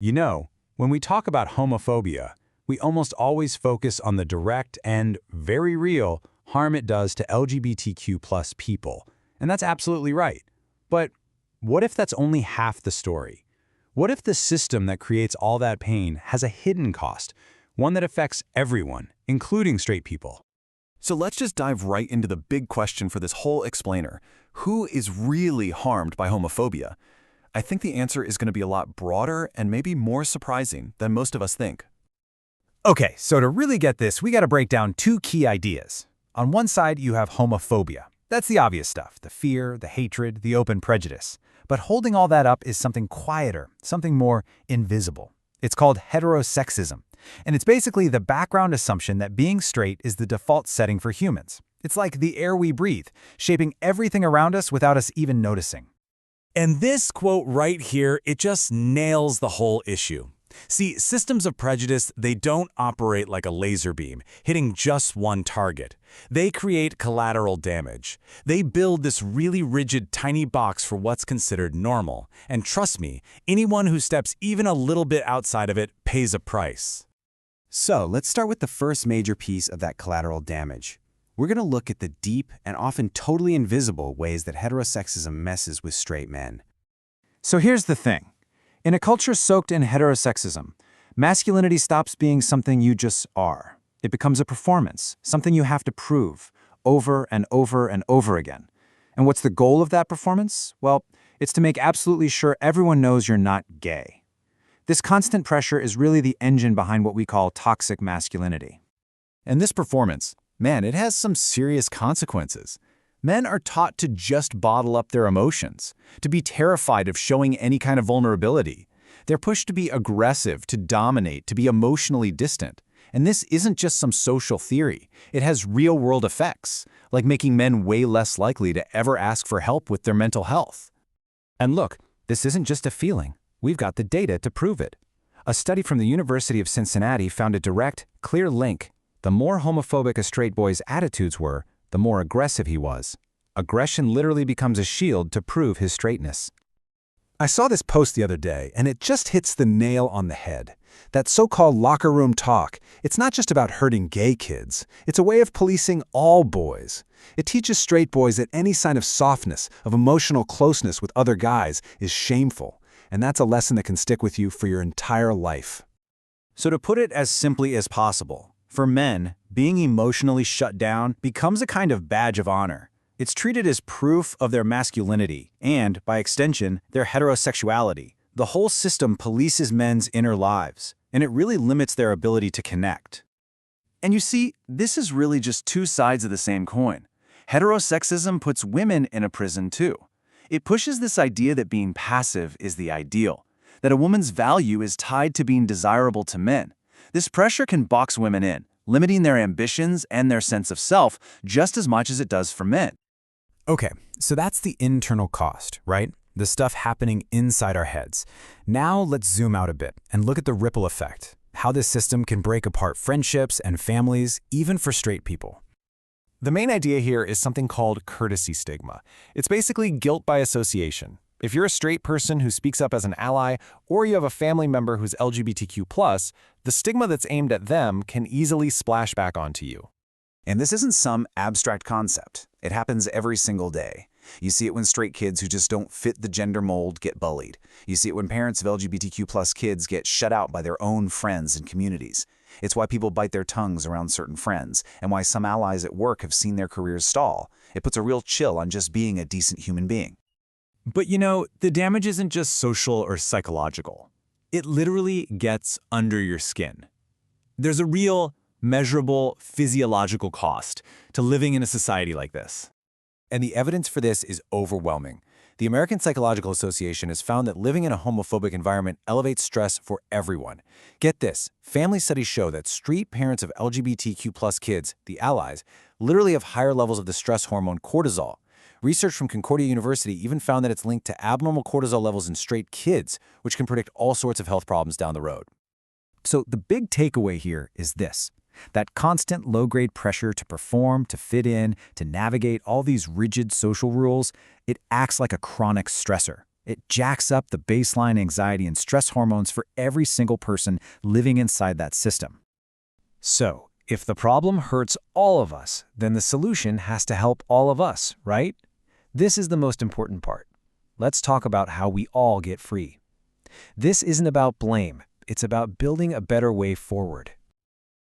You know, when we talk about homophobia, we almost always focus on the direct and very real harm it does to LGBTQ plus people. And that's absolutely right. But what if that's only half the story? What if the system that creates all that pain has a hidden cost, one that affects everyone, including straight people? So let's just dive right into the big question for this whole explainer. Who is really harmed by homophobia? I think the answer is going to be a lot broader and maybe more surprising than most of us think. Okay, so to really get this, we got to break down two key ideas. On one side, you have homophobia. That's the obvious stuff, the fear, the hatred, the open prejudice. But holding all that up is something quieter, something more invisible. It's called heterosexism. And it's basically the background assumption that being straight is the default setting for humans. It's like the air we breathe, shaping everything around us without us even noticing. And this quote right here, it just nails the whole issue. See, systems of prejudice, they don't operate like a laser beam, hitting just one target. They create collateral damage. They build this really rigid, tiny box for what's considered normal. And trust me, anyone who steps even a little bit outside of it pays a price. So let's start with the first major piece of that collateral damage. We're going to look at the deep and often totally invisible ways that heterosexism messes with straight men. So here's the thing. In a culture soaked in heterosexism, masculinity stops being something you just are. It becomes a performance, something you have to prove, over and over and over again. And what's the goal of that performance? Well, it's to make absolutely sure everyone knows you're not gay. This constant pressure is really the engine behind what we call toxic masculinity. And this performance, man, it has some serious consequences. Men are taught to just bottle up their emotions, to be terrified of showing any kind of vulnerability. They're pushed to be aggressive, to dominate, to be emotionally distant. And this isn't just some social theory. It has real-world effects, like making men way less likely to ever ask for help with their mental health. And look, this isn't just a feeling. We've got the data to prove it. A study from the University of Cincinnati found a direct, clear link. The more homophobic a straight boy's attitudes were, the more aggressive he was. Aggression literally becomes a shield to prove his straightness. I saw this post the other day, and it just hits the nail on the head. That so-called locker room talk, it's not just about hurting gay kids. It's a way of policing all boys. It teaches straight boys that any sign of softness, of emotional closeness with other guys is shameful. And that's a lesson that can stick with you for your entire life. So to put it as simply as possible, for men, being emotionally shut down becomes a kind of badge of honor. It's treated as proof of their masculinity and, by extension, their heterosexuality. The whole system polices men's inner lives, and it really limits their ability to connect. And you see, this is really just two sides of the same coin. Heterosexism puts women in a prison too. It pushes this idea that being passive is the ideal, that a woman's value is tied to being desirable to men. This pressure can box women in, limiting their ambitions and their sense of self just as much as it does for men. Okay, so that's the internal cost, right? The stuff happening inside our heads. Now let's zoom out a bit and look at the ripple effect, how this system can break apart friendships and families, even for straight people. The main idea here is something called courtesy stigma. It's basically guilt by association. If you're a straight person who speaks up as an ally, or you have a family member who's LGBTQ+, the stigma that's aimed at them can easily splash back onto you. And this isn't some abstract concept. It happens every single day. You see it when straight kids who just don't fit the gender mold get bullied. You see it when parents of LGBTQ+ kids get shut out by their own friends and communities. It's why people bite their tongues around certain friends, and why some allies at work have seen their careers stall. It puts a real chill on just being a decent human being. But you know, the damage isn't just social or psychological. It literally gets under your skin. There's a real, measurable physiological cost to living in a society like this. And the evidence for this is overwhelming. The American Psychological Association has found that living in a homophobic environment elevates stress for everyone. Get this, family studies show that straight parents of LGBTQ+ kids, the allies, literally have higher levels of the stress hormone cortisol. Research from Concordia University even found that it's linked to abnormal cortisol levels in straight kids, which can predict all sorts of health problems down the road. So the big takeaway here is this. That constant low-grade pressure to perform, to fit in, to navigate all these rigid social rules, it acts like a chronic stressor. It jacks up the baseline anxiety and stress hormones for every single person living inside that system. So, if the problem hurts all of us, then the solution has to help all of us, right? This is the most important part. Let's talk about how we all get free. This isn't about blame. It's about building a better way forward.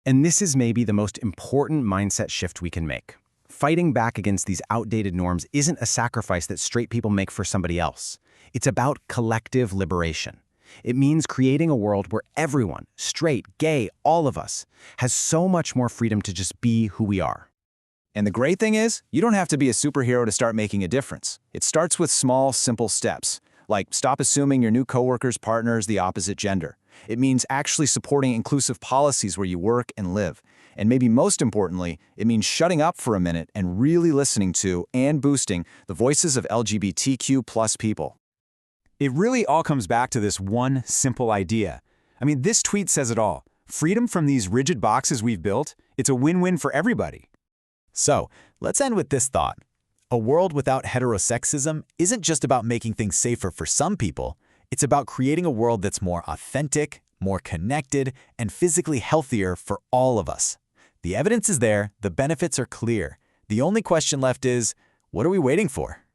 And this is maybe the most important mindset shift we can make. Fighting back against these outdated norms isn't a sacrifice that straight people make for somebody else. It's about collective liberation. It means creating a world where everyone, straight, gay, all of us, has so much more freedom to just be who we are. And the great thing is, you don't have to be a superhero to start making a difference. It starts with small, simple steps, like stop assuming your new coworker's partner is the opposite gender. It means actually supporting inclusive policies where you work and live. And maybe most importantly, it means shutting up for a minute and really listening to and boosting the voices of LGBTQ+ people. It really all comes back to this one simple idea. I mean, this tweet says it all. Freedom from these rigid boxes we've built, it's a win-win for everybody. So, let's end with this thought. A world without heterosexism isn't just about making things safer for some people. It's about creating a world that's more authentic, more connected, and physically healthier for all of us. The evidence is there, the benefits are clear. The only question left is, what are we waiting for?